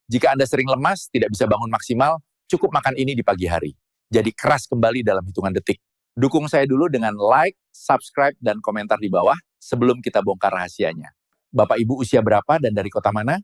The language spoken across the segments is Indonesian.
Jika Anda sering lemas, tidak bisa bangun maksimal, cukup makan ini di pagi hari. Jadi keras kembali dalam hitungan detik. Dukung saya dulu dengan like, subscribe, dan komentar di bawah sebelum kita bongkar rahasianya. Bapak Ibu usia berapa dan dari kota mana?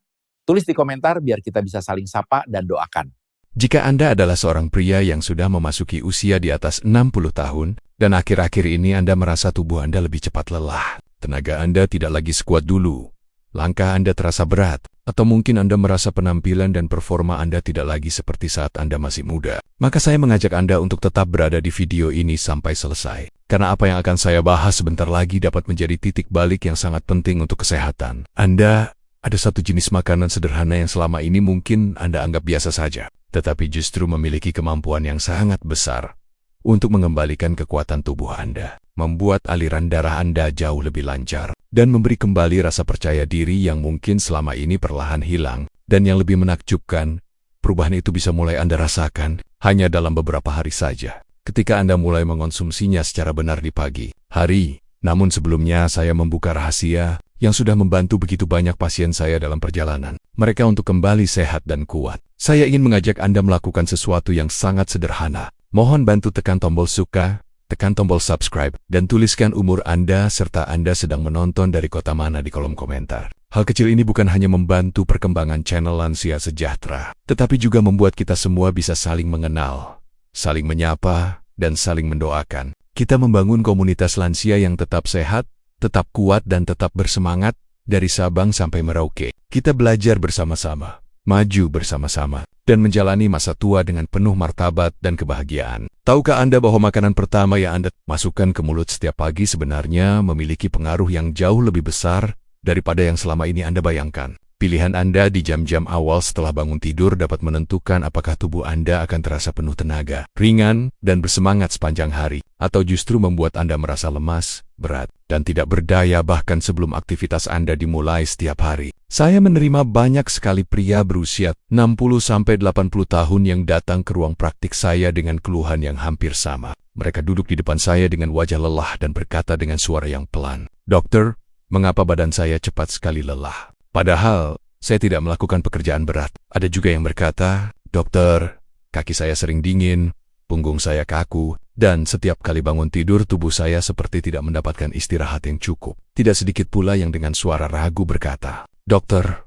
Tulis di komentar biar kita bisa saling sapa dan doakan. Jika Anda adalah seorang pria yang sudah memasuki usia di atas 60 tahun, dan akhir-akhir ini Anda merasa tubuh Anda lebih cepat lelah, tenaga Anda tidak lagi sekuat dulu, langkah Anda terasa berat, atau mungkin Anda merasa penampilan dan performa Anda tidak lagi seperti saat Anda masih muda, maka saya mengajak Anda untuk tetap berada di video ini sampai selesai. Karena apa yang akan saya bahas sebentar lagi dapat menjadi titik balik yang sangat penting untuk kesehatan Anda. Ada satu jenis makanan sederhana yang selama ini mungkin Anda anggap biasa saja, tetapi justru memiliki kemampuan yang sangat besar untuk mengembalikan kekuatan tubuh Anda, membuat aliran darah Anda jauh lebih lancar, dan memberi kembali rasa percaya diri yang mungkin selama ini perlahan hilang. Dan yang lebih menakjubkan, perubahan itu bisa mulai Anda rasakan hanya dalam beberapa hari saja, ketika Anda mulai mengonsumsinya secara benar di pagi hari. Namun sebelumnya saya membuka rahasia yang sudah membantu begitu banyak pasien saya dalam perjalanan mereka untuk kembali sehat dan kuat. Saya ingin mengajak Anda melakukan sesuatu yang sangat sederhana. Mohon bantu tekan tombol suka, tekan tombol subscribe, dan tuliskan umur Anda serta Anda sedang menonton dari kota mana di kolom komentar. Hal kecil ini bukan hanya membantu perkembangan channel Lansia Sejahtera, tetapi juga membuat kita semua bisa saling mengenal, saling menyapa, dan saling mendoakan. Kita membangun komunitas lansia yang tetap sehat, tetap kuat, dan tetap bersemangat dari Sabang sampai Merauke. Kita belajar bersama-sama, maju bersama-sama, dan menjalani masa tua dengan penuh martabat dan kebahagiaan. Tahukah Anda bahwa makanan pertama yang Anda masukkan ke mulut setiap pagi sebenarnya memiliki pengaruh yang jauh lebih besar daripada yang selama ini Anda bayangkan? Pilihan Anda di jam-jam awal setelah bangun tidur dapat menentukan apakah tubuh Anda akan terasa penuh tenaga, ringan, dan bersemangat sepanjang hari, atau justru membuat Anda merasa lemas, berat, dan tidak berdaya bahkan sebelum aktivitas Anda dimulai setiap hari. Saya menerima banyak sekali pria berusia 60-80 tahun yang datang ke ruang praktik saya dengan keluhan yang hampir sama. Mereka duduk di depan saya dengan wajah lelah dan berkata dengan suara yang pelan, "Dokter, mengapa badan saya cepat sekali lelah? Padahal, saya tidak melakukan pekerjaan berat." Ada juga yang berkata, "Dokter, kaki saya sering dingin, punggung saya kaku, dan setiap kali bangun tidur tubuh saya seperti tidak mendapatkan istirahat yang cukup." Tidak sedikit pula yang dengan suara ragu berkata, "Dokter,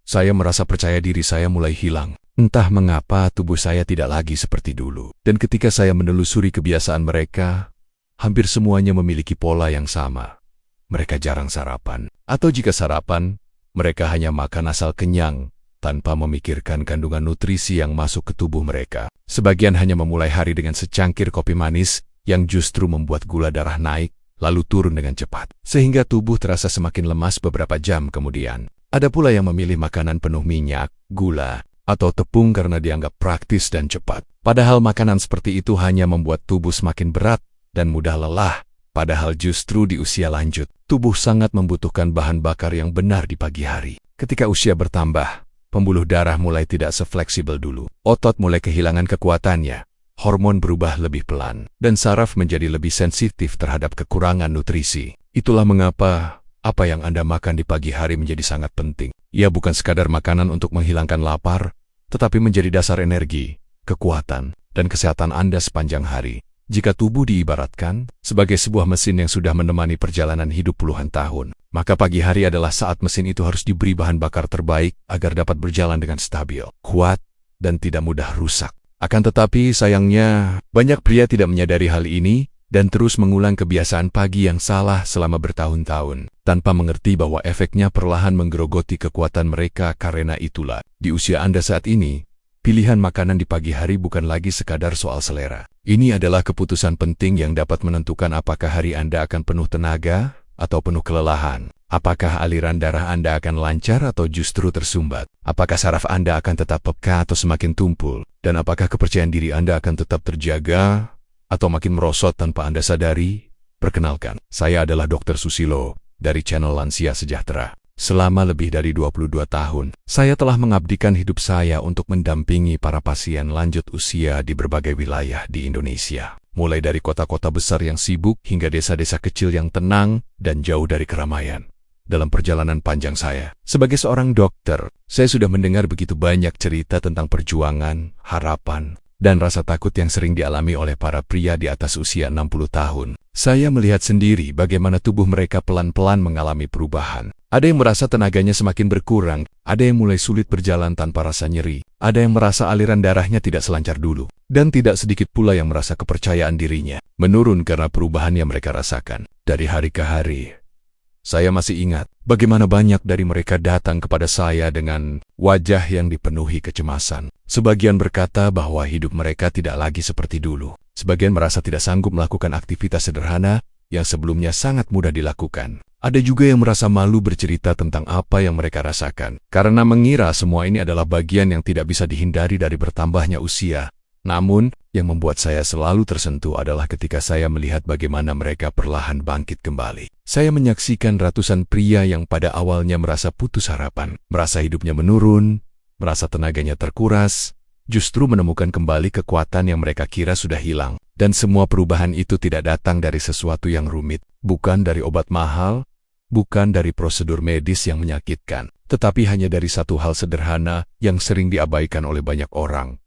saya merasa percaya diri saya mulai hilang. Entah mengapa tubuh saya tidak lagi seperti dulu." Dan ketika saya menelusuri kebiasaan mereka, hampir semuanya memiliki pola yang sama. Mereka jarang sarapan, atau jika sarapan, mereka hanya makan asal kenyang, tanpa memikirkan kandungan nutrisi yang masuk ke tubuh mereka. Sebagian hanya memulai hari dengan secangkir kopi manis, yang justru membuat gula darah naik, lalu turun dengan cepat, sehingga tubuh terasa semakin lemas beberapa jam kemudian. Ada pula yang memilih makanan penuh minyak, gula, atau tepung karena dianggap praktis dan cepat. Padahal makanan seperti itu hanya membuat tubuh semakin berat dan mudah lelah. Padahal justru di usia lanjut, tubuh sangat membutuhkan bahan bakar yang benar di pagi hari. Ketika usia bertambah, pembuluh darah mulai tidak sefleksibel dulu. Otot mulai kehilangan kekuatannya, hormon berubah lebih pelan, dan saraf menjadi lebih sensitif terhadap kekurangan nutrisi. Itulah mengapa apa yang Anda makan di pagi hari menjadi sangat penting. Ia bukan sekadar makanan untuk menghilangkan lapar, tetapi menjadi dasar energi, kekuatan, dan kesehatan Anda sepanjang hari. Jika tubuh diibaratkan sebagai sebuah mesin yang sudah menemani perjalanan hidup puluhan tahun, maka pagi hari adalah saat mesin itu harus diberi bahan bakar terbaik agar dapat berjalan dengan stabil, kuat, dan tidak mudah rusak. Akan tetapi, sayangnya, banyak pria tidak menyadari hal ini dan terus mengulang kebiasaan pagi yang salah selama bertahun-tahun, tanpa mengerti bahwa efeknya perlahan menggerogoti kekuatan mereka. Karena itulah, di usia Anda saat ini, pilihan makanan di pagi hari bukan lagi sekadar soal selera. Ini adalah keputusan penting yang dapat menentukan apakah hari Anda akan penuh tenaga atau penuh kelelahan. Apakah aliran darah Anda akan lancar atau justru tersumbat? Apakah saraf Anda akan tetap peka atau semakin tumpul? Dan apakah kepercayaan diri Anda akan tetap terjaga atau makin merosot tanpa Anda sadari? Perkenalkan, saya adalah Dr. Susilo dari channel Lansia Sejahtera. Selama lebih dari 22 tahun, saya telah mengabdikan hidup saya untuk mendampingi para pasien lanjut usia di berbagai wilayah di Indonesia. Mulai dari kota-kota besar yang sibuk hingga desa-desa kecil yang tenang dan jauh dari keramaian. Dalam perjalanan panjang saya, sebagai seorang dokter, Saya sudah mendengar begitu banyak cerita tentang perjuangan, harapan, dan rasa takut yang sering dialami oleh para pria di atas usia 60 tahun. Saya melihat sendiri bagaimana tubuh mereka pelan-pelan mengalami perubahan. Ada yang merasa tenaganya semakin berkurang, ada yang mulai sulit berjalan tanpa rasa nyeri, ada yang merasa aliran darahnya tidak selancar dulu, dan tidak sedikit pula yang merasa kepercayaan dirinya menurun karena perubahan yang mereka rasakan. Dari hari ke hari, saya masih ingat bagaimana banyak dari mereka datang kepada saya dengan wajah yang dipenuhi kecemasan. Sebagian berkata bahwa hidup mereka tidak lagi seperti dulu. Sebagian merasa tidak sanggup melakukan aktivitas sederhana yang sebelumnya sangat mudah dilakukan. Ada juga yang merasa malu bercerita tentang apa yang mereka rasakan, karena mengira semua ini adalah bagian yang tidak bisa dihindari dari bertambahnya usia. Namun, yang membuat saya selalu tersentuh adalah ketika saya melihat bagaimana mereka perlahan bangkit kembali. Saya menyaksikan ratusan pria yang pada awalnya merasa putus harapan, merasa hidupnya menurun, merasa tenaganya terkuras, justru menemukan kembali kekuatan yang mereka kira sudah hilang. Dan semua perubahan itu tidak datang dari sesuatu yang rumit, bukan dari obat mahal, bukan dari prosedur medis yang menyakitkan, tetapi hanya dari satu hal sederhana yang sering diabaikan oleh banyak orang.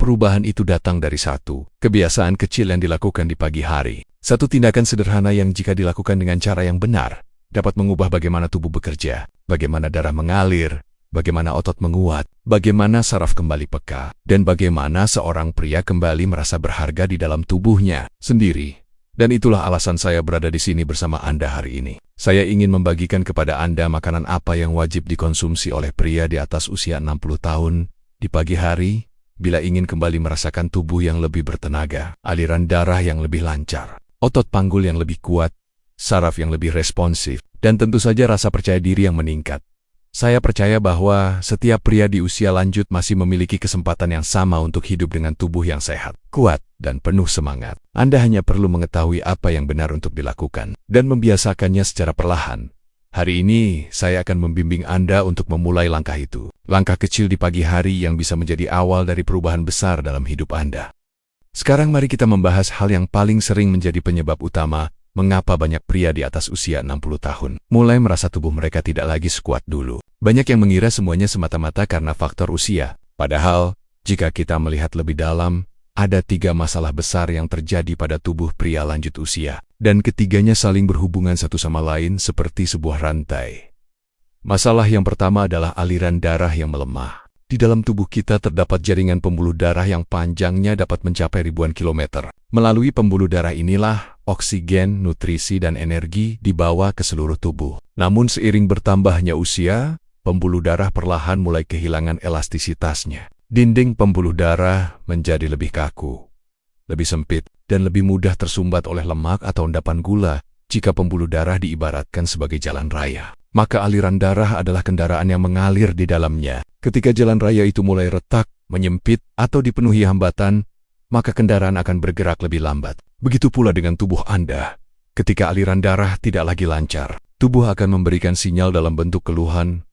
Perubahan itu datang dari satu kebiasaan kecil yang dilakukan di pagi hari. Satu tindakan sederhana yang jika dilakukan dengan cara yang benar, dapat mengubah bagaimana tubuh bekerja, bagaimana darah mengalir, bagaimana otot menguat, bagaimana saraf kembali peka, dan bagaimana seorang pria kembali merasa berharga di dalam tubuhnya sendiri. Dan itulah alasan saya berada di sini bersama Anda hari ini. Saya ingin membagikan kepada Anda makanan apa yang wajib dikonsumsi oleh pria di atas usia 60 tahun di pagi hari, bila ingin kembali merasakan tubuh yang lebih bertenaga, aliran darah yang lebih lancar, otot panggul yang lebih kuat, saraf yang lebih responsif, dan tentu saja rasa percaya diri yang meningkat. Saya percaya bahwa setiap pria di usia lanjut masih memiliki kesempatan yang sama untuk hidup dengan tubuh yang sehat, kuat, dan penuh semangat. Anda hanya perlu mengetahui apa yang benar untuk dilakukan dan membiasakannya secara perlahan. Hari ini, saya akan membimbing Anda untuk memulai langkah itu. Langkah kecil di pagi hari yang bisa menjadi awal dari perubahan besar dalam hidup Anda. Sekarang mari kita membahas hal yang paling sering menjadi penyebab utama mengapa banyak pria di atas usia 60 tahun mulai merasa tubuh mereka tidak lagi sekuat dulu. Banyak yang mengira semuanya semata-mata karena faktor usia. Padahal, jika kita melihat lebih dalam, ada 3 masalah besar yang terjadi pada tubuh pria lanjut usia, dan ketiganya saling berhubungan satu sama lain seperti sebuah rantai. Masalah yang pertama adalah aliran darah yang melemah. Di dalam tubuh kita terdapat jaringan pembuluh darah yang panjangnya dapat mencapai ribuan kilometer. Melalui pembuluh darah inilah, oksigen, nutrisi, dan energi dibawa ke seluruh tubuh. Namun seiring bertambahnya usia, pembuluh darah perlahan mulai kehilangan elastisitasnya. Dinding pembuluh darah menjadi lebih kaku, lebih sempit, dan lebih mudah tersumbat oleh lemak atau endapan gula. Jika pembuluh darah diibaratkan sebagai jalan raya, maka aliran darah adalah kendaraan yang mengalir di dalamnya. Ketika jalan raya itu mulai retak, menyempit, atau dipenuhi hambatan, maka kendaraan akan bergerak lebih lambat. Begitu pula dengan tubuh Anda. Ketika aliran darah tidak lagi lancar, tubuh akan memberikan sinyal dalam bentuk keluhan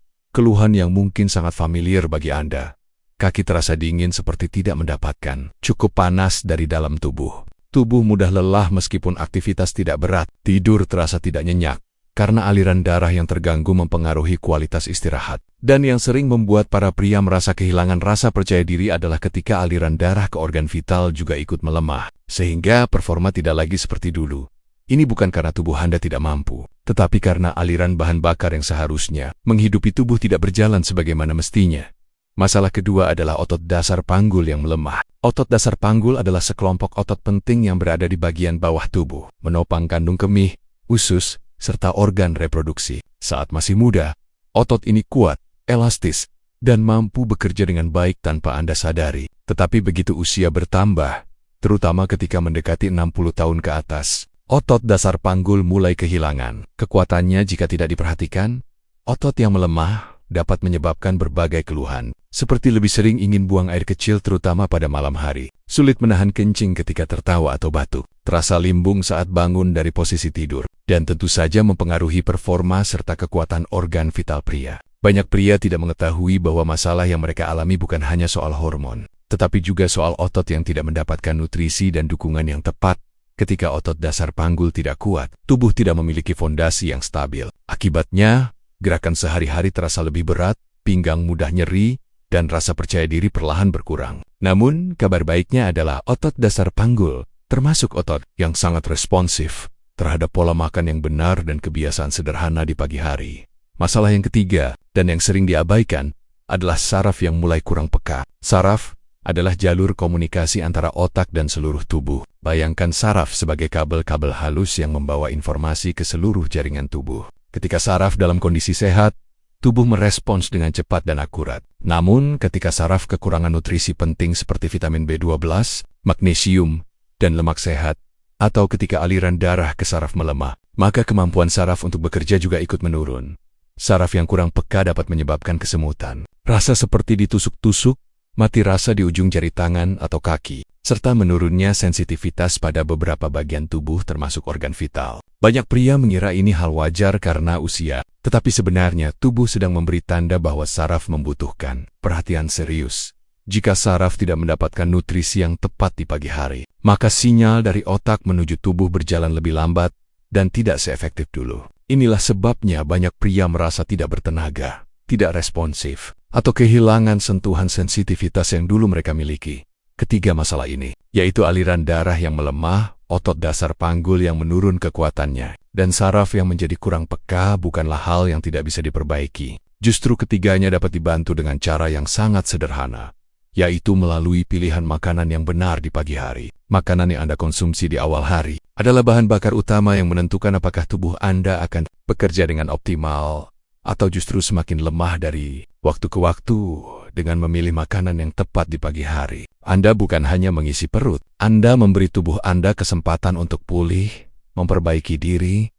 yang mungkin sangat familiar bagi Anda. Kaki terasa dingin seperti tidak mendapatkan cukup panas dari dalam tubuh. Tubuh mudah lelah meskipun aktivitas tidak berat. Tidur terasa tidak nyenyak, karena aliran darah yang terganggu mempengaruhi kualitas istirahat. Dan yang sering membuat para pria merasa kehilangan rasa percaya diri adalah ketika aliran darah ke organ vital juga ikut melemah, sehingga performa tidak lagi seperti dulu. Ini bukan karena tubuh Anda tidak mampu, tetapi karena aliran bahan bakar yang seharusnya menghidupi tubuh tidak berjalan sebagaimana mestinya. Masalah kedua adalah otot dasar panggul yang melemah. Otot dasar panggul adalah sekelompok otot penting yang berada di bagian bawah tubuh, menopang kandung kemih, usus, serta organ reproduksi. Saat masih muda, otot ini kuat, elastis, dan mampu bekerja dengan baik tanpa Anda sadari. Tetapi begitu usia bertambah, terutama ketika mendekati 60 tahun ke atas, otot dasar panggul mulai kehilangan kekuatannya jika tidak diperhatikan. Otot yang melemah dapat menyebabkan berbagai keluhan, seperti lebih sering ingin buang air kecil terutama pada malam hari, sulit menahan kencing ketika tertawa atau batuk, terasa limbung saat bangun dari posisi tidur, dan tentu saja mempengaruhi performa serta kekuatan organ vital pria. Banyak pria tidak mengetahui bahwa masalah yang mereka alami bukan hanya soal hormon, tetapi juga soal otot yang tidak mendapatkan nutrisi dan dukungan yang tepat. Ketika otot dasar panggul tidak kuat, tubuh tidak memiliki fondasi yang stabil. Akibatnya, gerakan sehari-hari terasa lebih berat, pinggang mudah nyeri, dan rasa percaya diri perlahan berkurang. Namun, kabar baiknya adalah otot dasar panggul, termasuk otot yang sangat responsif terhadap pola makan yang benar dan kebiasaan sederhana di pagi hari. Masalah yang ketiga, dan yang sering diabaikan, adalah saraf yang mulai kurang peka. Saraf adalah jalur komunikasi antara otak dan seluruh tubuh. Bayangkan saraf sebagai kabel-kabel halus yang membawa informasi ke seluruh jaringan tubuh. Ketika saraf dalam kondisi sehat, tubuh merespons dengan cepat dan akurat. Namun, ketika saraf kekurangan nutrisi penting seperti vitamin B12, magnesium, dan lemak sehat, atau ketika aliran darah ke saraf melemah, maka kemampuan saraf untuk bekerja juga ikut menurun. Saraf yang kurang peka dapat menyebabkan kesemutan, rasa seperti ditusuk-tusuk, mati rasa di ujung jari tangan atau kaki, serta menurunnya sensitivitas pada beberapa bagian tubuh termasuk organ vital. Banyak pria mengira ini hal wajar karena usia, tetapi sebenarnya tubuh sedang memberi tanda bahwa saraf membutuhkan perhatian serius. Jika saraf tidak mendapatkan nutrisi yang tepat di pagi hari, maka sinyal dari otak menuju tubuh berjalan lebih lambat dan tidak seefektif dulu. Inilah sebabnya banyak pria merasa tidak bertenaga, tidak responsif, atau kehilangan sentuhan sensitivitas yang dulu mereka miliki. Ketiga masalah ini, yaitu aliran darah yang melemah, otot dasar panggul yang menurun kekuatannya, dan saraf yang menjadi kurang peka bukanlah hal yang tidak bisa diperbaiki. Justru ketiganya dapat dibantu dengan cara yang sangat sederhana, yaitu melalui pilihan makanan yang benar di pagi hari. Makanan yang Anda konsumsi di awal hari adalah bahan bakar utama yang menentukan apakah tubuh Anda akan bekerja dengan optimal atau justru semakin lemah dari waktu ke waktu. Dengan memilih makanan yang tepat di pagi hari, Anda bukan hanya mengisi perut, Anda memberi tubuh Anda kesempatan untuk pulih, memperbaiki diri,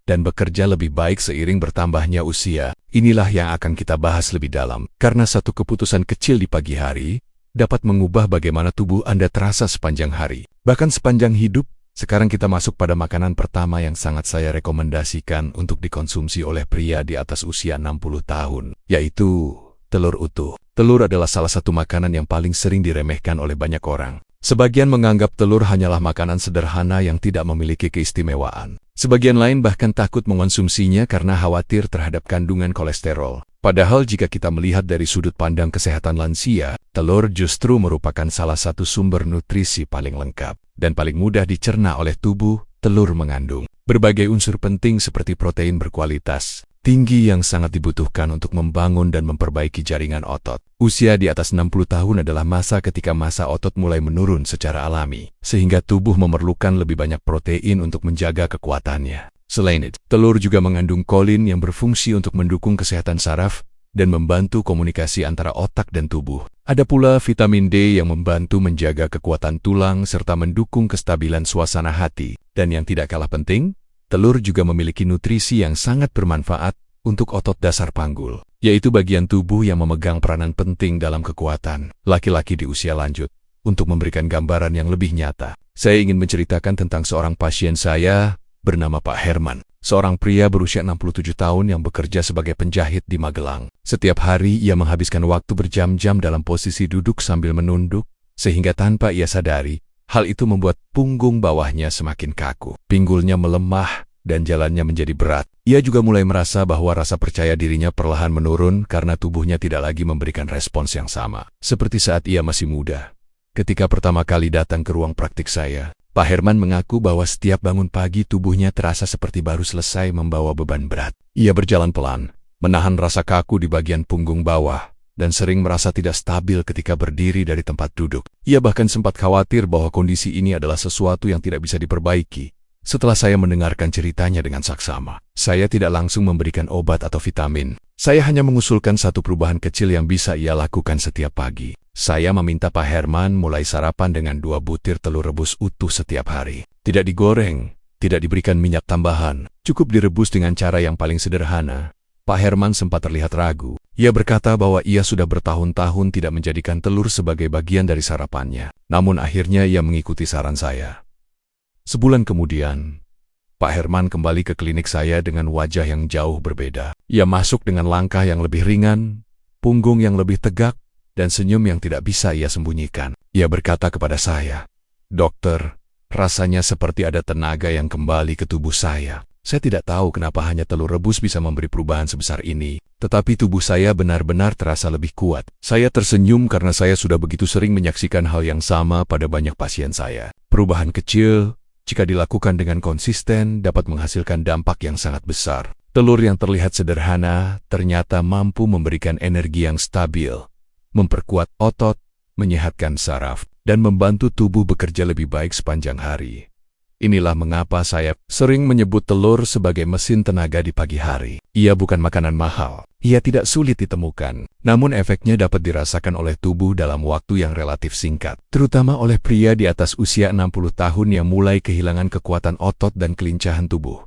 dan bekerja lebih baik seiring bertambahnya usia. Inilah yang akan kita bahas lebih dalam, karena satu keputusan kecil di pagi hari dapat mengubah bagaimana tubuh Anda terasa sepanjang hari, bahkan sepanjang hidup. Sekarang kita masuk pada makanan pertama yang sangat saya rekomendasikan untuk dikonsumsi oleh pria di atas usia 60 tahun, yaitu telur utuh. Telur adalah salah satu makanan yang paling sering diremehkan oleh banyak orang. Sebagian menganggap telur hanyalah makanan sederhana yang tidak memiliki keistimewaan. Sebagian lain bahkan takut mengonsumsinya karena khawatir terhadap kandungan kolesterol. Padahal jika kita melihat dari sudut pandang kesehatan lansia, telur justru merupakan salah satu sumber nutrisi paling lengkap dan paling mudah dicerna oleh tubuh. Telur mengandung berbagai unsur penting seperti protein berkualitas tinggi yang sangat dibutuhkan untuk membangun dan memperbaiki jaringan otot. Usia di atas 60 tahun adalah masa ketika massa otot mulai menurun secara alami, sehingga tubuh memerlukan lebih banyak protein untuk menjaga kekuatannya. Selain itu, telur juga mengandung kolin yang berfungsi untuk mendukung kesehatan saraf dan membantu komunikasi antara otak dan tubuh. Ada pula vitamin D yang membantu menjaga kekuatan tulang serta mendukung kestabilan suasana hati. Dan yang tidak kalah penting, telur juga memiliki nutrisi yang sangat bermanfaat untuk otot dasar panggul, yaitu bagian tubuh yang memegang peranan penting dalam kekuatan laki-laki di usia lanjut. Untuk memberikan gambaran yang lebih nyata, saya ingin menceritakan tentang seorang pasien saya bernama Pak Herman, seorang pria berusia 67 tahun yang bekerja sebagai penjahit di Magelang. Setiap hari ia menghabiskan waktu berjam-jam dalam posisi duduk sambil menunduk, sehingga tanpa ia sadari, hal itu membuat punggung bawahnya semakin kaku, pinggulnya melemah, dan jalannya menjadi berat. Ia juga mulai merasa bahwa rasa percaya dirinya perlahan menurun karena tubuhnya tidak lagi memberikan respons yang sama, seperti saat ia masih muda. Ketika pertama kali datang ke ruang praktik saya, Pak Herman mengaku bahwa setiap bangun pagi tubuhnya terasa seperti baru selesai membawa beban berat. Ia berjalan pelan, menahan rasa kaku di bagian punggung bawah, dan sering merasa tidak stabil ketika berdiri dari tempat duduk. Ia bahkan sempat khawatir bahwa kondisi ini adalah sesuatu yang tidak bisa diperbaiki. Setelah saya mendengarkan ceritanya dengan saksama, saya tidak langsung memberikan obat atau vitamin. Saya hanya mengusulkan satu perubahan kecil yang bisa ia lakukan setiap pagi. Saya meminta Pak Herman mulai sarapan dengan 2 butir telur rebus utuh setiap hari. Tidak digoreng, tidak diberikan minyak tambahan, cukup direbus dengan cara yang paling sederhana. Pak Herman sempat terlihat ragu. Ia berkata bahwa ia sudah bertahun-tahun tidak menjadikan telur sebagai bagian dari sarapannya. Namun akhirnya ia mengikuti saran saya. Sebulan kemudian, Pak Herman kembali ke klinik saya dengan wajah yang jauh berbeda. Ia masuk dengan langkah yang lebih ringan, punggung yang lebih tegak, dan senyum yang tidak bisa ia sembunyikan. Ia berkata kepada saya, "Dokter, rasanya seperti ada tenaga yang kembali ke tubuh saya." Saya tidak tahu kenapa hanya telur rebus bisa memberi perubahan sebesar ini, tetapi tubuh saya benar-benar terasa lebih kuat. Saya tersenyum karena saya sudah begitu sering menyaksikan hal yang sama pada banyak pasien saya. Perubahan kecil, jika dilakukan dengan konsisten, dapat menghasilkan dampak yang sangat besar. Telur yang terlihat sederhana ternyata mampu memberikan energi yang stabil, memperkuat otot, menyehatkan saraf, dan membantu tubuh bekerja lebih baik sepanjang hari. Inilah mengapa saya sering menyebut telur sebagai mesin tenaga di pagi hari. Ia bukan makanan mahal, ia tidak sulit ditemukan, namun efeknya dapat dirasakan oleh tubuh dalam waktu yang relatif singkat, terutama oleh pria di atas usia 60 tahun yang mulai kehilangan kekuatan otot dan kelincahan tubuh.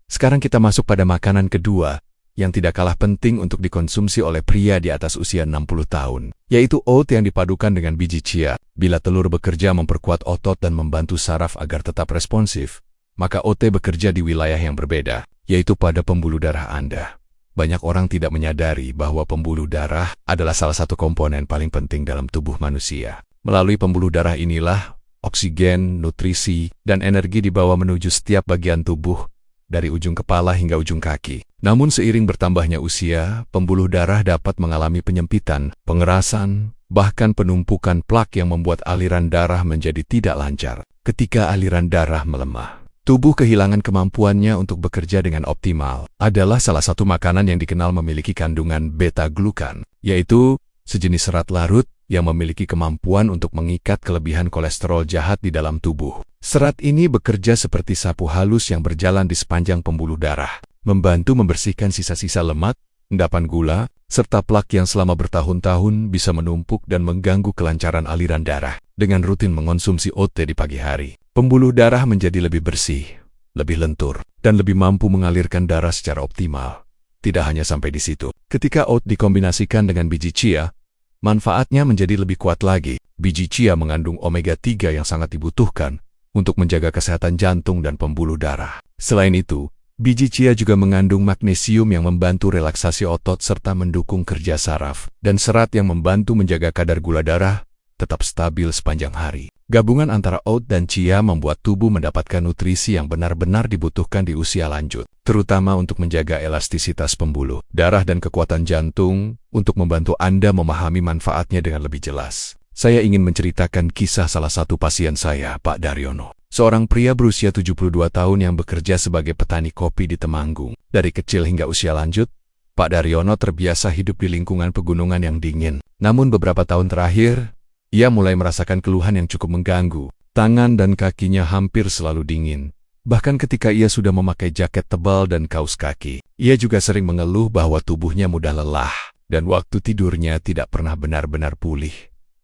Sekarang kita masuk pada makanan kedua, yang tidak kalah penting untuk dikonsumsi oleh pria di atas usia 60 tahun, yaitu oat yang dipadukan dengan biji chia. Bila telur bekerja memperkuat otot dan membantu saraf agar tetap responsif, maka oat bekerja di wilayah yang berbeda, yaitu pada pembuluh darah Anda. Banyak orang tidak menyadari bahwa pembuluh darah adalah salah satu komponen paling penting dalam tubuh manusia. Melalui pembuluh darah inilah, oksigen, nutrisi, dan energi dibawa menuju setiap bagian tubuh, dari ujung kepala hingga ujung kaki. Namun seiring bertambahnya usia, pembuluh darah dapat mengalami penyempitan, pengerasan, bahkan penumpukan plak yang membuat aliran darah menjadi tidak lancar. Ketika aliran darah melemah, tubuh kehilangan kemampuannya untuk bekerja dengan optimal. Adalah salah satu makanan yang dikenal memiliki kandungan beta-glukan, yaitu sejenis serat larut yang memiliki kemampuan untuk mengikat kelebihan kolesterol jahat di dalam tubuh. Serat ini bekerja seperti sapu halus yang berjalan di sepanjang pembuluh darah, membantu membersihkan sisa-sisa lemak, endapan gula, serta plak yang selama bertahun-tahun bisa menumpuk dan mengganggu kelancaran aliran darah. Dengan rutin mengonsumsi oat di pagi hari, pembuluh darah menjadi lebih bersih, lebih lentur, dan lebih mampu mengalirkan darah secara optimal. Tidak hanya sampai di situ, ketika oat dikombinasikan dengan biji chia, manfaatnya menjadi lebih kuat lagi. Biji chia mengandung omega 3 yang sangat dibutuhkan untuk menjaga kesehatan jantung dan pembuluh darah. Selain itu, biji chia juga mengandung magnesium yang membantu relaksasi otot serta mendukung kerja saraf, dan serat yang membantu menjaga kadar gula darah tetap stabil sepanjang hari. Gabungan antara oat dan chia membuat tubuh mendapatkan nutrisi yang benar-benar dibutuhkan di usia lanjut, terutama untuk menjaga elastisitas pembuluh darah dan kekuatan jantung. Untuk membantu Anda memahami manfaatnya dengan lebih jelas, saya ingin menceritakan kisah salah satu pasien saya, Pak Daryono. Seorang pria berusia 72 tahun yang bekerja sebagai petani kopi di Temanggung. Dari kecil hingga usia lanjut, Pak Daryono terbiasa hidup di lingkungan pegunungan yang dingin. Namun beberapa tahun terakhir, ia mulai merasakan keluhan yang cukup mengganggu. Tangan dan kakinya hampir selalu dingin. Bahkan ketika ia sudah memakai jaket tebal dan kaos kaki, ia juga sering mengeluh bahwa tubuhnya mudah lelah, dan waktu tidurnya tidak pernah benar-benar pulih.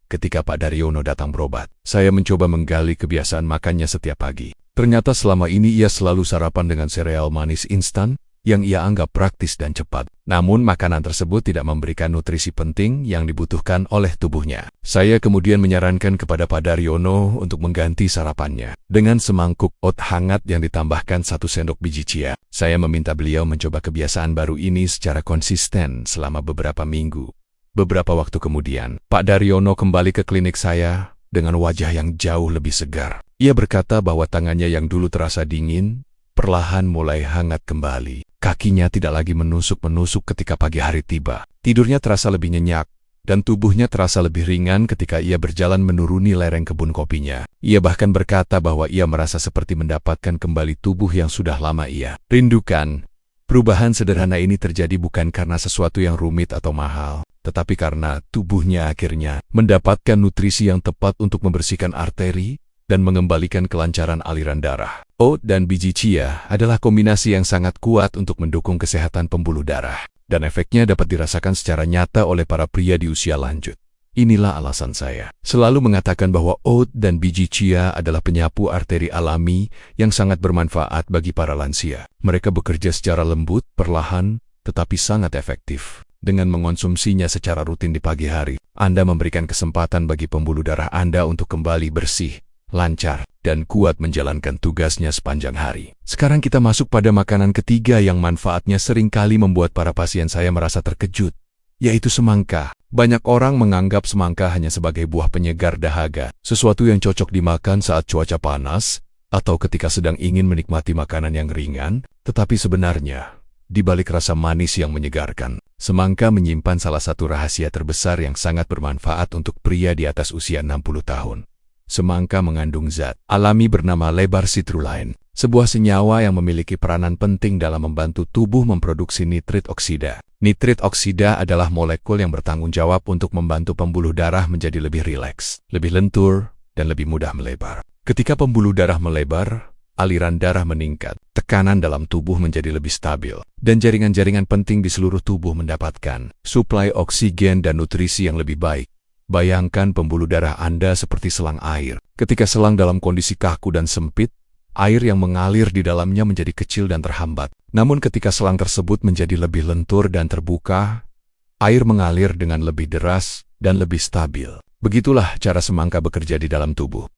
Ketika Pak Daryono datang berobat, saya mencoba menggali kebiasaan makannya setiap pagi. Ternyata selama ini ia selalu sarapan dengan sereal manis instan, yang ia anggap praktis dan cepat. Namun makanan tersebut tidak memberikan nutrisi penting yang dibutuhkan oleh tubuhnya. Saya kemudian menyarankan kepada Pak Daryono untuk mengganti sarapannya dengan semangkuk oat hangat yang ditambahkan 1 sendok biji chia. Saya meminta beliau mencoba kebiasaan baru ini secara konsisten selama beberapa minggu. Beberapa waktu kemudian, Pak Daryono kembali ke klinik saya dengan wajah yang jauh lebih segar. Ia berkata bahwa tangannya yang dulu terasa dingin, perlahan mulai hangat kembali. Kakinya tidak lagi menusuk-menusuk ketika pagi hari tiba. Tidurnya terasa lebih nyenyak, dan tubuhnya terasa lebih ringan ketika ia berjalan menuruni lereng kebun kopinya. Ia bahkan berkata bahwa ia merasa seperti mendapatkan kembali tubuh yang sudah lama ia rindukan. Perubahan sederhana ini terjadi bukan karena sesuatu yang rumit atau mahal, tetapi karena tubuhnya akhirnya mendapatkan nutrisi yang tepat untuk membersihkan arteri dan mengembalikan kelancaran aliran darah. Oat dan biji chia adalah kombinasi yang sangat kuat untuk mendukung kesehatan pembuluh darah, dan efeknya dapat dirasakan secara nyata oleh para pria di usia lanjut. Inilah alasan saya selalu mengatakan bahwa oat dan biji chia adalah penyapu arteri alami yang sangat bermanfaat bagi para lansia. Mereka bekerja secara lembut, perlahan, tetapi sangat efektif. Dengan mengonsumsinya secara rutin di pagi hari, Anda memberikan kesempatan bagi pembuluh darah Anda untuk kembali bersih, lancar, dan kuat menjalankan tugasnya sepanjang hari. Sekarang kita masuk pada makanan ketiga yang manfaatnya seringkali membuat para pasien saya merasa terkejut, yaitu semangka. Banyak orang menganggap semangka hanya sebagai buah penyegar dahaga, sesuatu yang cocok dimakan saat cuaca panas atau ketika sedang ingin menikmati makanan yang ringan, tetapi sebenarnya, di balik rasa manis yang menyegarkan, semangka menyimpan salah satu rahasia terbesar yang sangat bermanfaat untuk pria di atas usia 60 tahun. Semangka mengandung zat alami bernama lebarcitruline, sebuah senyawa yang memiliki peranan penting dalam membantu tubuh memproduksi nitrit oksida. Nitrit oksida adalah molekul yang bertanggung jawab untuk membantu pembuluh darah menjadi lebih rileks, lebih lentur, dan lebih mudah melebar. Ketika pembuluh darah melebar, aliran darah meningkat, tekanan dalam tubuh menjadi lebih stabil, dan jaringan-jaringan penting di seluruh tubuh mendapatkan suplai oksigen dan nutrisi yang lebih baik. Bayangkan pembuluh darah Anda seperti selang air. Ketika selang dalam kondisi kaku dan sempit, air yang mengalir di dalamnya menjadi kecil dan terhambat. Namun ketika selang tersebut menjadi lebih lentur dan terbuka, air mengalir dengan lebih deras dan lebih stabil. Begitulah cara semangka bekerja di dalam tubuh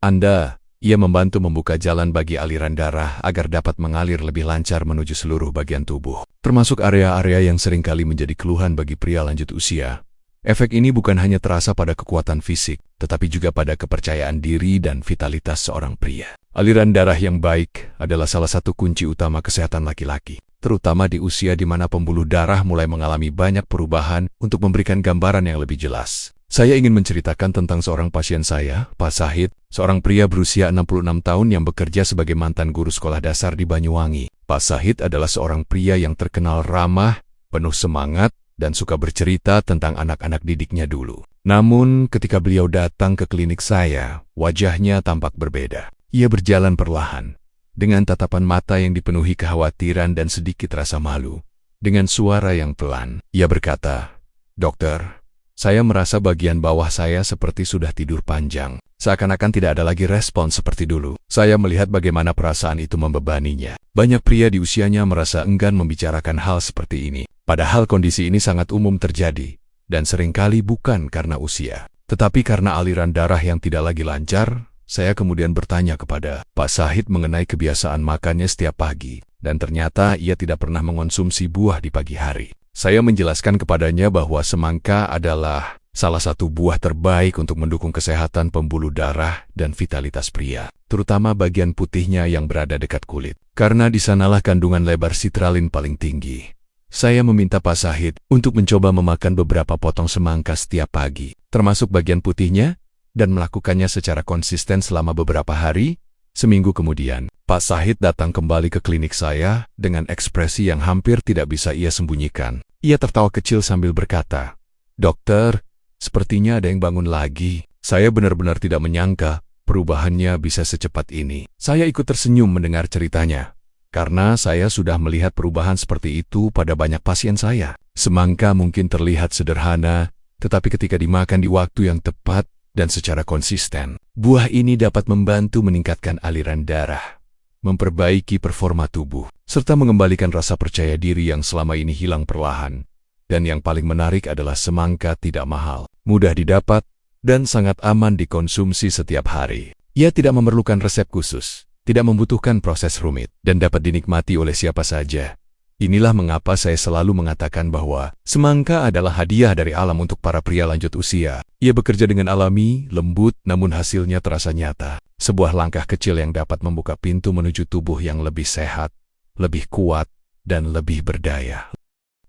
Ia membantu membuka jalan bagi aliran darah agar dapat mengalir lebih lancar menuju seluruh bagian tubuh, termasuk area-area yang seringkali menjadi keluhan bagi pria lanjut usia. Efek ini bukan hanya terasa pada kekuatan fisik, tetapi juga pada kepercayaan diri dan vitalitas seorang pria. Aliran darah yang baik adalah salah satu kunci utama kesehatan laki-laki, terutama di usia di mana pembuluh darah mulai mengalami banyak perubahan. Untuk memberikan gambaran yang lebih jelas, saya ingin menceritakan tentang seorang pasien saya, Pak Sahid, seorang pria berusia 66 tahun yang bekerja sebagai mantan guru sekolah dasar di Banyuwangi. Pak Sahid adalah seorang pria yang terkenal ramah, penuh semangat, dan suka bercerita tentang anak-anak didiknya dulu. Namun, ketika beliau datang ke klinik saya, wajahnya tampak berbeda. Ia berjalan perlahan, dengan tatapan mata yang dipenuhi kekhawatiran dan sedikit rasa malu. Dengan suara yang pelan, ia berkata, "Dokter, saya merasa bagian bawah saya seperti sudah tidur panjang. Seakan-akan tidak ada lagi respon seperti dulu." Saya melihat bagaimana perasaan itu membebaninya. Banyak pria di usianya merasa enggan membicarakan hal seperti ini. Padahal kondisi ini sangat umum terjadi, dan seringkali bukan karena usia, tetapi karena aliran darah yang tidak lagi lancar. Saya kemudian bertanya kepada Pak Sahid mengenai kebiasaan makannya setiap pagi, dan ternyata ia tidak pernah mengonsumsi buah di pagi hari. Saya menjelaskan kepadanya bahwa semangka adalah salah satu buah terbaik untuk mendukung kesehatan pembuluh darah dan vitalitas pria, terutama bagian putihnya yang berada dekat kulit, karena di sanalah kandungan lebarcitruline paling tinggi. Saya meminta Pak Sahid untuk mencoba memakan beberapa potong semangka setiap pagi, termasuk bagian putihnya, dan melakukannya secara konsisten selama beberapa hari. Seminggu kemudian, Pak Sahid datang kembali ke klinik saya dengan ekspresi yang hampir tidak bisa ia sembunyikan. Ia tertawa kecil sambil berkata, "Dokter, sepertinya ada yang bangun lagi. Saya benar-benar tidak menyangka perubahannya bisa secepat ini." Saya ikut tersenyum mendengar ceritanya, karena saya sudah melihat perubahan seperti itu pada banyak pasien saya. Semangka mungkin terlihat sederhana, tetapi ketika dimakan di waktu yang tepat dan secara konsisten, buah ini dapat membantu meningkatkan aliran darah, memperbaiki performa tubuh, serta mengembalikan rasa percaya diri yang selama ini hilang perlahan. Dan yang paling menarik adalah semangka tidak mahal, mudah didapat, dan sangat aman dikonsumsi setiap hari. Ia tidak memerlukan resep khusus, tidak membutuhkan proses rumit, dan dapat dinikmati oleh siapa saja. Inilah mengapa saya selalu mengatakan bahwa semangka adalah hadiah dari alam untuk para pria lanjut usia. Ia bekerja dengan alami, lembut, namun hasilnya terasa nyata. Sebuah langkah kecil yang dapat membuka pintu menuju tubuh yang lebih sehat, lebih kuat, dan lebih berdaya.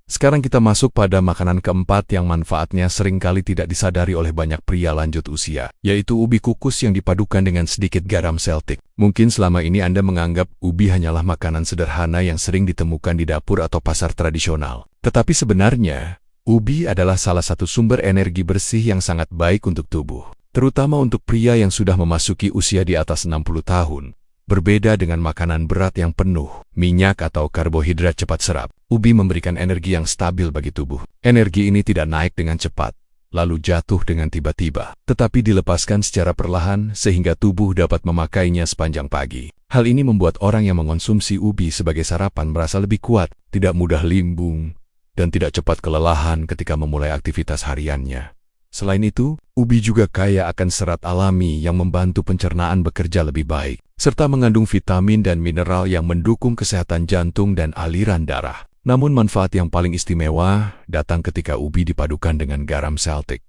Sekarang kita masuk pada makanan keempat yang manfaatnya seringkali tidak disadari oleh banyak pria lanjut usia, yaitu ubi kukus yang dipadukan dengan sedikit garam Celtic. Mungkin selama ini Anda menganggap ubi hanyalah makanan sederhana yang sering ditemukan di dapur atau pasar tradisional. Tetapi sebenarnya, ubi adalah salah satu sumber energi bersih yang sangat baik untuk tubuh, terutama untuk pria yang sudah memasuki usia di atas 60 tahun. Berbeda dengan makanan berat yang penuh minyak atau karbohidrat cepat serap, ubi memberikan energi yang stabil bagi tubuh. Energi ini tidak naik dengan cepat, lalu jatuh dengan tiba-tiba, tetapi dilepaskan secara perlahan sehingga tubuh dapat memakainya sepanjang pagi. Hal ini membuat orang yang mengonsumsi ubi sebagai sarapan merasa lebih kuat, tidak mudah limbung, dan tidak cepat kelelahan ketika memulai aktivitas hariannya. Selain itu, ubi juga kaya akan serat alami yang membantu pencernaan bekerja lebih baik, serta mengandung vitamin dan mineral yang mendukung kesehatan jantung dan aliran darah. Namun manfaat yang paling istimewa datang ketika ubi dipadukan dengan garam Celtic.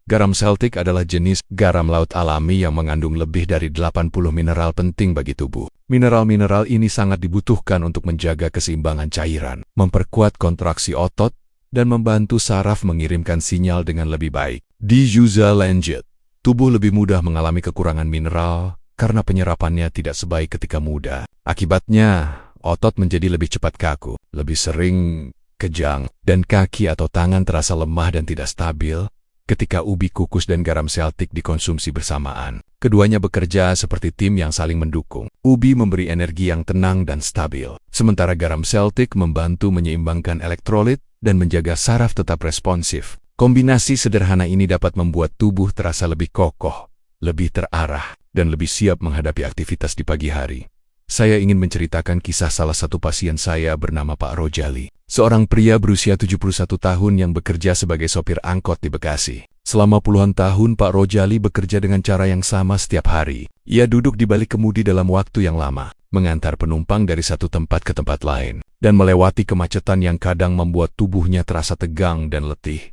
Garam Celtic adalah jenis garam laut alami yang mengandung lebih dari 80 mineral penting bagi tubuh. Mineral-mineral ini sangat dibutuhkan untuk menjaga keseimbangan cairan, memperkuat kontraksi otot, dan membantu saraf mengirimkan sinyal dengan lebih baik. Di usia lanjut, tubuh lebih mudah mengalami kekurangan mineral karena penyerapannya tidak sebaik ketika muda. Akibatnya, otot menjadi lebih cepat kaku, lebih sering kejang, dan kaki atau tangan terasa lemah dan tidak stabil ketika ubi kukus dan garam seltik dikonsumsi bersamaan. Keduanya bekerja seperti tim yang saling mendukung. Ubi memberi energi yang tenang dan stabil, sementara garam seltik membantu menyeimbangkan elektrolit dan menjaga saraf tetap responsif. Kombinasi sederhana ini dapat membuat tubuh terasa lebih kokoh, lebih terarah, dan lebih siap menghadapi aktivitas di pagi hari. Saya ingin menceritakan kisah salah satu pasien saya bernama Pak Rojali, seorang pria berusia 71 tahun yang bekerja sebagai sopir angkot di Bekasi. Selama puluhan tahun Pak Rojali bekerja dengan cara yang sama setiap hari. Ia duduk di balik kemudi dalam waktu yang lama, mengantar penumpang dari satu tempat ke tempat lain, dan melewati kemacetan yang kadang membuat tubuhnya terasa tegang dan letih.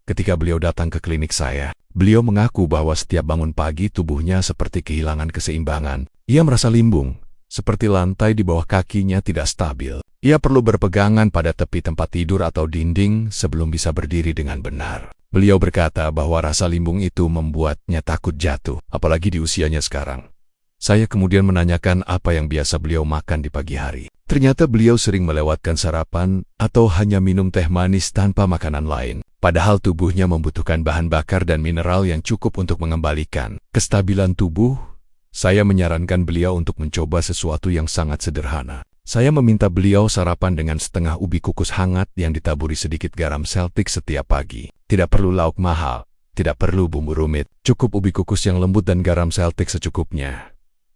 Ketika beliau datang ke klinik saya, beliau mengaku bahwa setiap bangun pagi tubuhnya seperti kehilangan keseimbangan. Ia merasa limbung, seperti lantai di bawah kakinya tidak stabil. Ia perlu berpegangan pada tepi tempat tidur atau dinding sebelum bisa berdiri dengan benar. Beliau berkata bahwa rasa limbung itu membuatnya takut jatuh, apalagi di usianya sekarang. Saya kemudian menanyakan apa yang biasa beliau makan di pagi hari. Ternyata beliau sering melewatkan sarapan atau hanya minum teh manis tanpa makanan lain. Padahal tubuhnya membutuhkan bahan bakar dan mineral yang cukup untuk mengembalikan kestabilan tubuh. Saya menyarankan beliau untuk mencoba sesuatu yang sangat sederhana. Saya meminta beliau sarapan dengan setengah ubi kukus hangat yang ditaburi sedikit garam seltik setiap pagi. Tidak perlu lauk mahal, tidak perlu bumbu rumit, cukup ubi kukus yang lembut dan garam seltik secukupnya.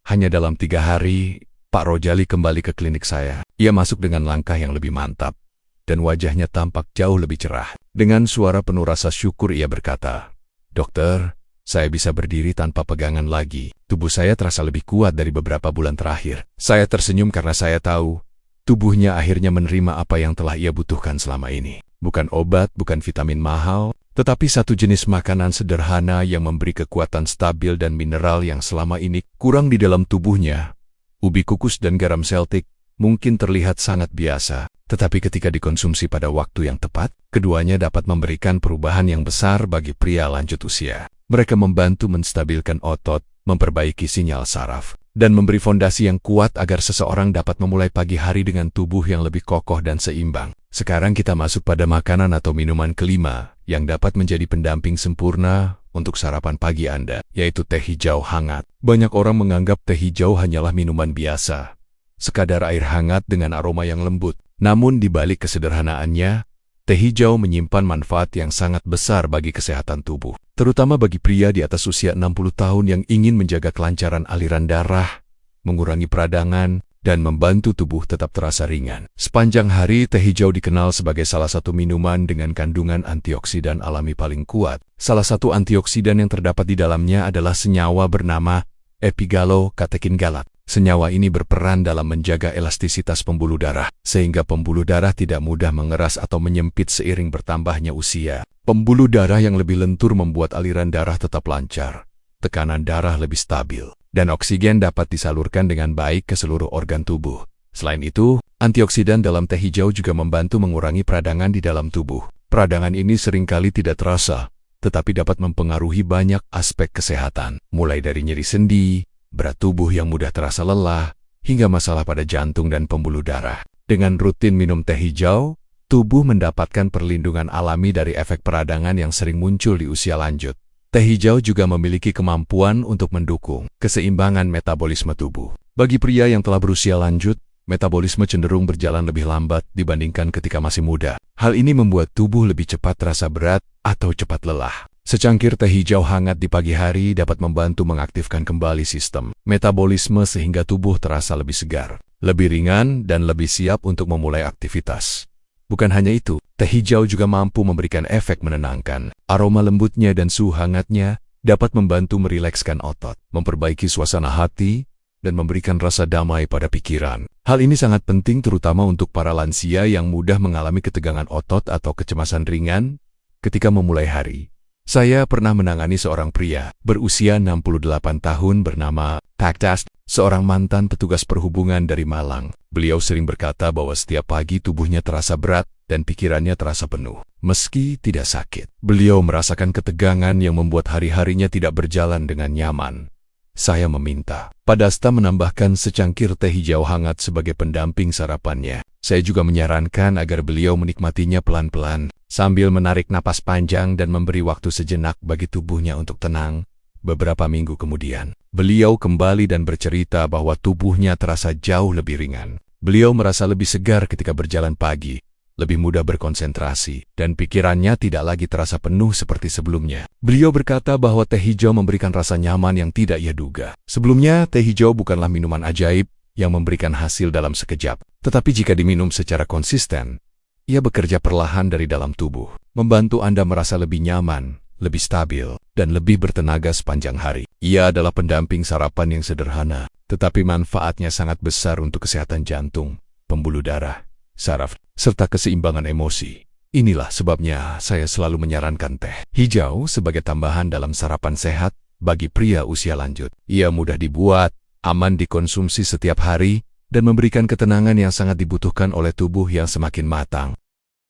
Hanya dalam 3 hari, Pak Rojali kembali ke klinik saya. Ia masuk dengan langkah yang lebih mantap, dan wajahnya tampak jauh lebih cerah. Dengan suara penuh rasa syukur ia berkata, "Dokter, saya bisa berdiri tanpa pegangan lagi. Tubuh saya terasa lebih kuat dari beberapa bulan terakhir." Saya tersenyum karena saya tahu tubuhnya akhirnya menerima apa yang telah ia butuhkan selama ini. Bukan obat, bukan vitamin mahal, tetapi satu jenis makanan sederhana yang memberi kekuatan stabil dan mineral yang selama ini kurang di dalam tubuhnya. Ubi kukus dan garam seltik mungkin terlihat sangat biasa, tetapi ketika dikonsumsi pada waktu yang tepat, keduanya dapat memberikan perubahan yang besar bagi pria lanjut usia. Mereka membantu menstabilkan otot, memperbaiki sinyal saraf, dan memberi fondasi yang kuat agar seseorang dapat memulai pagi hari dengan tubuh yang lebih kokoh dan seimbang. Sekarang kita masuk pada makanan atau minuman kelima yang dapat menjadi pendamping sempurna untuk sarapan pagi Anda, yaitu teh hijau hangat. Banyak orang menganggap teh hijau hanyalah minuman biasa, sekadar air hangat dengan aroma yang lembut. Namun di balik kesederhanaannya, teh hijau menyimpan manfaat yang sangat besar bagi kesehatan tubuh, terutama bagi pria di atas usia 60 tahun yang ingin menjaga kelancaran aliran darah, mengurangi peradangan, dan membantu tubuh tetap terasa ringan. Sepanjang hari, teh hijau dikenal sebagai salah satu minuman dengan kandungan antioksidan alami paling kuat. Salah satu antioksidan yang terdapat di dalamnya adalah senyawa bernama epigallocatechin galat. Senyawa ini berperan dalam menjaga elastisitas pembuluh darah, sehingga pembuluh darah tidak mudah mengeras atau menyempit seiring bertambahnya usia. Pembuluh darah yang lebih lentur membuat aliran darah tetap lancar, tekanan darah lebih stabil, dan oksigen dapat disalurkan dengan baik ke seluruh organ tubuh. Selain itu, antioksidan dalam teh hijau juga membantu mengurangi peradangan di dalam tubuh. Peradangan ini seringkali tidak terasa, tetapi dapat mempengaruhi banyak aspek kesehatan, mulai dari nyeri sendi, berat tubuh yang mudah terasa lelah, hingga masalah pada jantung dan pembuluh darah. Dengan rutin minum teh hijau, tubuh mendapatkan perlindungan alami dari efek peradangan yang sering muncul di usia lanjut. Teh hijau juga memiliki kemampuan untuk mendukung keseimbangan metabolisme tubuh. Bagi pria yang telah berusia lanjut, metabolisme cenderung berjalan lebih lambat dibandingkan ketika masih muda. Hal ini membuat tubuh lebih cepat terasa berat atau cepat lelah. Secangkir teh hijau hangat di pagi hari dapat membantu mengaktifkan kembali sistem metabolisme sehingga tubuh terasa lebih segar, lebih ringan, dan lebih siap untuk memulai aktivitas. Bukan hanya itu, teh hijau juga mampu memberikan efek menenangkan. Aroma lembutnya dan suhu hangatnya dapat membantu merilekskan otot, memperbaiki suasana hati, dan memberikan rasa damai pada pikiran. Hal ini sangat penting terutama untuk para lansia yang mudah mengalami ketegangan otot atau kecemasan ringan ketika memulai hari. Saya pernah menangani seorang pria berusia 68 tahun bernama Pakdas, seorang mantan petugas perhubungan dari Malang. Beliau sering berkata bahwa setiap pagi tubuhnya terasa berat dan pikirannya terasa penuh. Meski tidak sakit, beliau merasakan ketegangan yang membuat hari-harinya tidak berjalan dengan nyaman. Saya meminta Padasta menambahkan secangkir teh hijau hangat sebagai pendamping sarapannya. Saya juga menyarankan agar beliau menikmatinya pelan-pelan, sambil menarik napas panjang dan memberi waktu sejenak bagi tubuhnya untuk tenang. Beberapa minggu kemudian, beliau kembali dan bercerita bahwa tubuhnya terasa jauh lebih ringan. Beliau merasa lebih segar ketika berjalan pagi, lebih mudah berkonsentrasi, dan pikirannya tidak lagi terasa penuh seperti sebelumnya. Beliau berkata bahwa teh hijau memberikan rasa nyaman yang tidak ia duga. Sebelumnya, teh hijau bukanlah minuman ajaib yang memberikan hasil dalam sekejap. Tetapi jika diminum secara konsisten, ia bekerja perlahan dari dalam tubuh, membantu Anda merasa lebih nyaman, lebih stabil, dan lebih bertenaga sepanjang hari. Ia adalah pendamping sarapan yang sederhana, tetapi manfaatnya sangat besar untuk kesehatan jantung, pembuluh darah, saraf, serta keseimbangan emosi. Inilah sebabnya saya selalu menyarankan teh hijau sebagai tambahan dalam sarapan sehat bagi pria usia lanjut. Ia mudah dibuat, aman dikonsumsi setiap hari, dan memberikan ketenangan yang sangat dibutuhkan oleh tubuh yang semakin matang.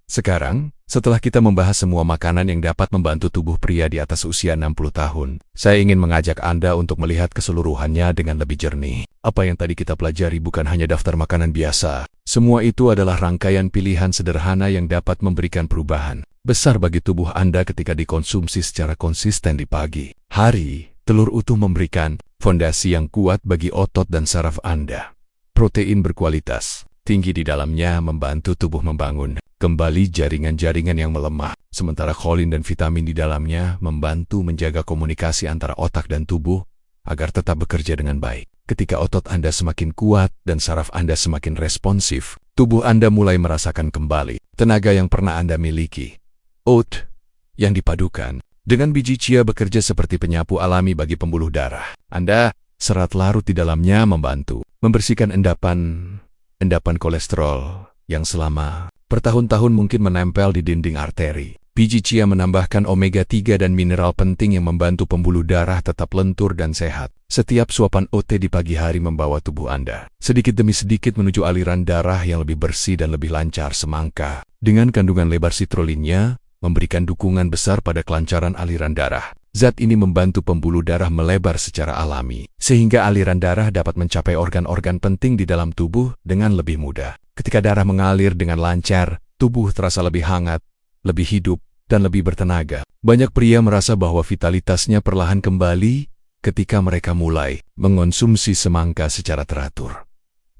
Sekarang, setelah kita membahas semua makanan yang dapat membantu tubuh pria di atas usia 60 tahun, saya ingin mengajak Anda untuk melihat keseluruhannya dengan lebih jernih. Apa yang tadi kita pelajari bukan hanya daftar makanan biasa. Semua itu adalah rangkaian pilihan sederhana yang dapat memberikan perubahan besar bagi tubuh Anda ketika dikonsumsi secara konsisten di pagi hari. Telur utuh memberikan fondasi yang kuat bagi otot dan saraf Anda. Protein berkualitas tinggi di dalamnya membantu tubuh membangun kembali jaringan-jaringan yang melemah, sementara kolin dan vitamin di dalamnya membantu menjaga komunikasi antara otak dan tubuh agar tetap bekerja dengan baik. Ketika otot Anda semakin kuat dan saraf Anda semakin responsif, tubuh Anda mulai merasakan kembali tenaga yang pernah Anda miliki. Oat yang dipadukan dengan biji chia bekerja seperti penyapu alami bagi pembuluh darah. Serat larut di dalamnya membantu membersihkan endapan kolesterol yang selama bertahun-tahun mungkin menempel di dinding arteri. Biji chia menambahkan omega-3 dan mineral penting yang membantu pembuluh darah tetap lentur dan sehat. Setiap suapan OT di pagi hari membawa tubuh Anda sedikit demi sedikit menuju aliran darah yang lebih bersih dan lebih lancar. Semangka, dengan kandungan lebar sitrolinnya, memberikan dukungan besar pada kelancaran aliran darah. Zat ini membantu pembuluh darah melebar secara alami, sehingga aliran darah dapat mencapai organ-organ penting di dalam tubuh dengan lebih mudah. Ketika darah mengalir dengan lancar, tubuh terasa lebih hangat, lebih hidup, dan lebih bertenaga. Banyak pria merasa bahwa vitalitasnya perlahan kembali ketika mereka mulai mengonsumsi semangka secara teratur.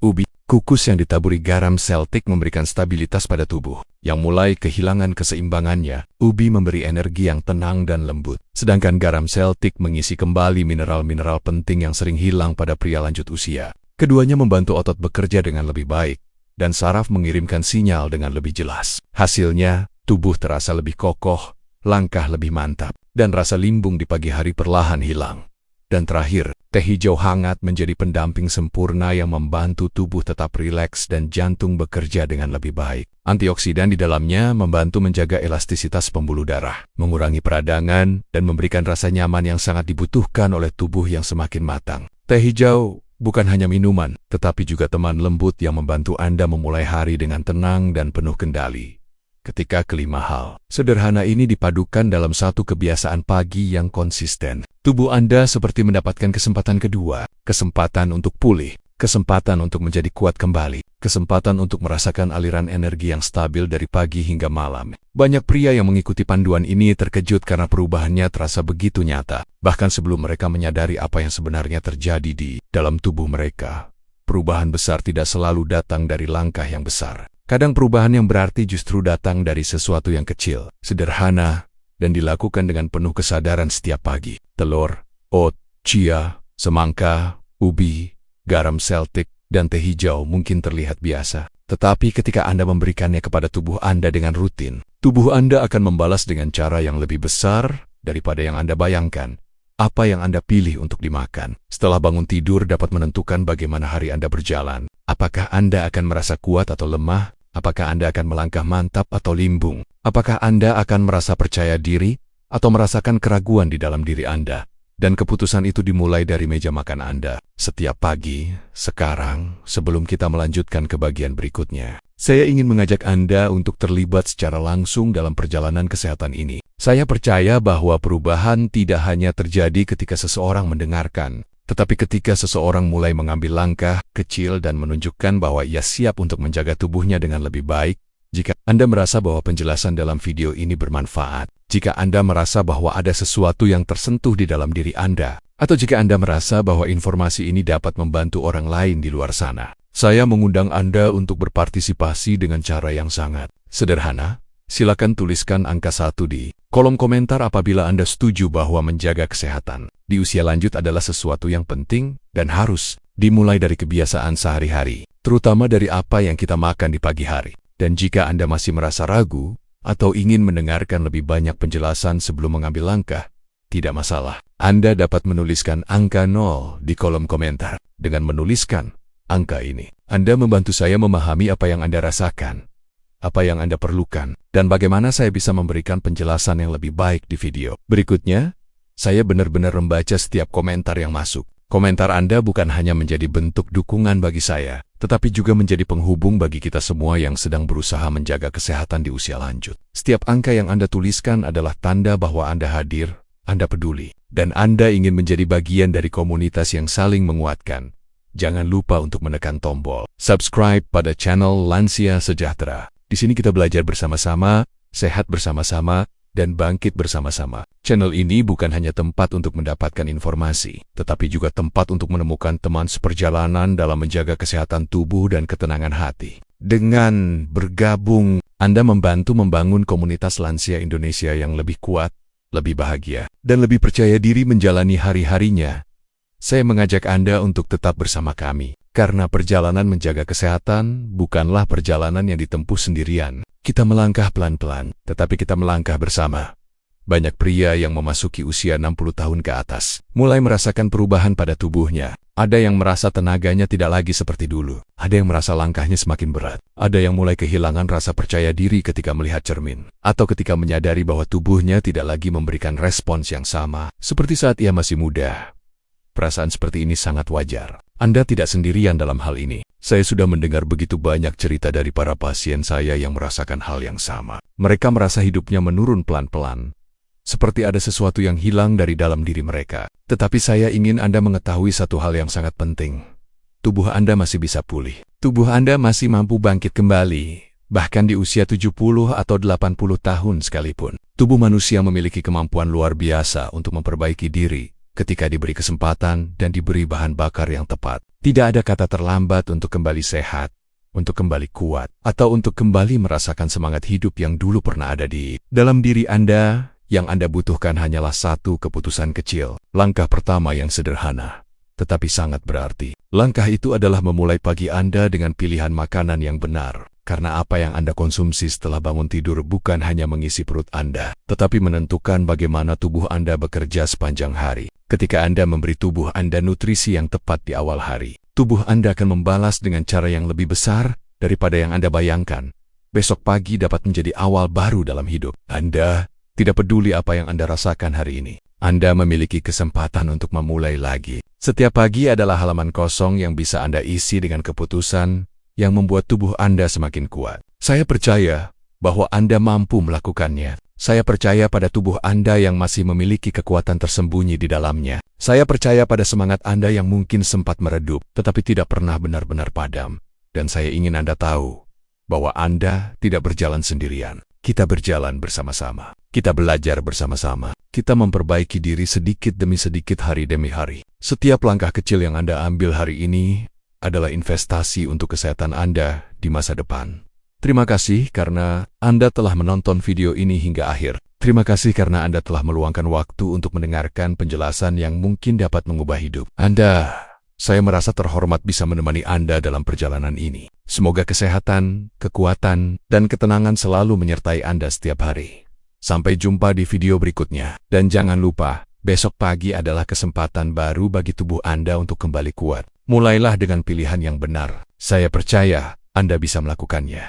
Ubi kukus yang ditaburi garam Celtic memberikan stabilitas pada tubuh yang mulai kehilangan keseimbangannya. Ubi memberi energi yang tenang dan lembut, sedangkan garam Celtic mengisi kembali mineral-mineral penting yang sering hilang pada pria lanjut usia. Keduanya membantu otot bekerja dengan lebih baik, dan saraf mengirimkan sinyal dengan lebih jelas. Hasilnya, tubuh terasa lebih kokoh, langkah lebih mantap, dan rasa limbung di pagi hari perlahan hilang. Dan terakhir, teh hijau hangat menjadi pendamping sempurna yang membantu tubuh tetap rileks dan jantung bekerja dengan lebih baik. Antioksidan di dalamnya membantu menjaga elastisitas pembuluh darah, mengurangi peradangan, dan memberikan rasa nyaman yang sangat dibutuhkan oleh tubuh yang semakin matang. Teh hijau bukan hanya minuman, tetapi juga teman lembut yang membantu Anda memulai hari dengan tenang dan penuh kendali. Ketika kelima hal sederhana ini dipadukan dalam satu kebiasaan pagi yang konsisten, tubuh Anda seperti mendapatkan kesempatan kedua, kesempatan untuk pulih, kesempatan untuk menjadi kuat kembali, kesempatan untuk merasakan aliran energi yang stabil dari pagi hingga malam. Banyak pria yang mengikuti panduan ini terkejut karena perubahannya terasa begitu nyata, bahkan sebelum mereka menyadari apa yang sebenarnya terjadi di dalam tubuh mereka. Perubahan besar tidak selalu datang dari langkah yang besar. Kadang perubahan yang berarti justru datang dari sesuatu yang kecil, sederhana, dan dilakukan dengan penuh kesadaran setiap pagi. Telur, oat, chia, semangka, ubi, garam Celtic, dan teh hijau mungkin terlihat biasa. Tetapi ketika Anda memberikannya kepada tubuh Anda dengan rutin, tubuh Anda akan membalas dengan cara yang lebih besar daripada yang Anda bayangkan. Apa yang Anda pilih untuk dimakan setelah bangun tidur dapat menentukan bagaimana hari Anda berjalan. Apakah Anda akan merasa kuat atau lemah? Apakah Anda akan melangkah mantap atau limbung? Apakah Anda akan merasa percaya diri atau merasakan keraguan di dalam diri Anda? Dan keputusan itu dimulai dari meja makan Anda. Setiap pagi, sekarang, sebelum kita melanjutkan ke bagian berikutnya, saya ingin mengajak Anda untuk terlibat secara langsung dalam perjalanan kesehatan ini. Saya percaya bahwa perubahan tidak hanya terjadi ketika seseorang mendengarkan, tetapi ketika seseorang mulai mengambil langkah kecil dan menunjukkan bahwa ia siap untuk menjaga tubuhnya dengan lebih baik. Jika Anda merasa bahwa penjelasan dalam video ini bermanfaat, jika Anda merasa bahwa ada sesuatu yang tersentuh di dalam diri Anda, atau jika Anda merasa bahwa informasi ini dapat membantu orang lain di luar sana, saya mengundang Anda untuk berpartisipasi dengan cara yang sangat sederhana. Silakan tuliskan angka 1 di kolom komentar apabila Anda setuju bahwa menjaga kesehatan di usia lanjut adalah sesuatu yang penting dan harus dimulai dari kebiasaan sehari-hari, terutama dari apa yang kita makan di pagi hari. Dan jika Anda masih merasa ragu atau ingin mendengarkan lebih banyak penjelasan sebelum mengambil langkah, tidak masalah. Anda dapat menuliskan angka 0 di kolom komentar. Dengan menuliskan angka ini, Anda membantu saya memahami apa yang Anda rasakan, apa yang Anda perlukan, dan bagaimana saya bisa memberikan penjelasan yang lebih baik di video berikutnya. Saya benar-benar membaca setiap komentar yang masuk. Komentar Anda bukan hanya menjadi bentuk dukungan bagi saya, tetapi juga menjadi penghubung bagi kita semua yang sedang berusaha menjaga kesehatan di usia lanjut. Setiap angka yang Anda tuliskan adalah tanda bahwa Anda hadir, Anda peduli, dan Anda ingin menjadi bagian dari komunitas yang saling menguatkan. Jangan lupa untuk menekan tombol subscribe pada channel Lansia Sejahtera. Di sini kita belajar bersama-sama, sehat bersama-sama, dan bangkit bersama-sama. Channel ini bukan hanya tempat untuk mendapatkan informasi, tetapi juga tempat untuk menemukan teman seperjalanan dalam menjaga kesehatan tubuh dan ketenangan hati. Dengan bergabung, Anda membantu membangun komunitas lansia Indonesia yang lebih kuat, lebih bahagia, dan lebih percaya diri menjalani hari-harinya. Saya mengajak Anda untuk tetap bersama kami, karena perjalanan menjaga kesehatan bukanlah perjalanan yang ditempuh sendirian. Kita melangkah pelan-pelan, tetapi kita melangkah bersama. Banyak pria yang memasuki usia 60 tahun ke atas mulai merasakan perubahan pada tubuhnya. Ada yang merasa tenaganya tidak lagi seperti dulu. Ada yang merasa langkahnya semakin berat. Ada yang mulai kehilangan rasa percaya diri ketika melihat cermin, atau ketika menyadari bahwa tubuhnya tidak lagi memberikan respons yang sama seperti saat ia masih muda. Perasaan seperti ini sangat wajar. Anda tidak sendirian dalam hal ini. Saya sudah mendengar begitu banyak cerita dari para pasien saya yang merasakan hal yang sama. Mereka merasa hidupnya menurun pelan-pelan, seperti ada sesuatu yang hilang dari dalam diri mereka. Tetapi saya ingin Anda mengetahui satu hal yang sangat penting. Tubuh Anda masih bisa pulih. Tubuh Anda masih mampu bangkit kembali, bahkan di usia 70 atau 80 tahun sekalipun. Tubuh manusia memiliki kemampuan luar biasa untuk memperbaiki diri ketika diberi kesempatan dan diberi bahan bakar yang tepat. Tidak ada kata terlambat untuk kembali sehat, untuk kembali kuat, atau untuk kembali merasakan semangat hidup yang dulu pernah ada di dalam diri Anda. Yang Anda butuhkan hanyalah satu keputusan kecil. Langkah pertama yang sederhana, tetapi sangat berarti. Langkah itu adalah memulai pagi Anda dengan pilihan makanan yang benar. Karena apa yang Anda konsumsi setelah bangun tidur bukan hanya mengisi perut Anda, tetapi menentukan bagaimana tubuh Anda bekerja sepanjang hari. Ketika Anda memberi tubuh Anda nutrisi yang tepat di awal hari, tubuh Anda akan membalas dengan cara yang lebih besar daripada yang Anda bayangkan. Besok pagi dapat menjadi awal baru dalam hidup Anda. Tidak peduli apa yang Anda rasakan hari ini, Anda memiliki kesempatan untuk memulai lagi. Setiap pagi adalah halaman kosong yang bisa Anda isi dengan keputusan yang membuat tubuh Anda semakin kuat. Saya percaya bahwa Anda mampu melakukannya. Saya percaya pada tubuh Anda yang masih memiliki kekuatan tersembunyi di dalamnya. Saya percaya pada semangat Anda yang mungkin sempat meredup, tetapi tidak pernah benar-benar padam. Dan saya ingin Anda tahu bahwa Anda tidak berjalan sendirian. Kita berjalan bersama-sama. Kita belajar bersama-sama. Kita memperbaiki diri sedikit demi sedikit hari demi hari. Setiap langkah kecil yang Anda ambil hari ini adalah investasi untuk kesehatan Anda di masa depan. Terima kasih karena Anda telah menonton video ini hingga akhir. Terima kasih karena Anda telah meluangkan waktu untuk mendengarkan penjelasan yang mungkin dapat mengubah hidup Anda. Saya merasa terhormat bisa menemani Anda dalam perjalanan ini. Semoga kesehatan, kekuatan, dan ketenangan selalu menyertai Anda setiap hari. Sampai jumpa di video berikutnya. Dan jangan lupa, besok pagi adalah kesempatan baru bagi tubuh Anda untuk kembali kuat. Mulailah dengan pilihan yang benar. Saya percaya Anda bisa melakukannya.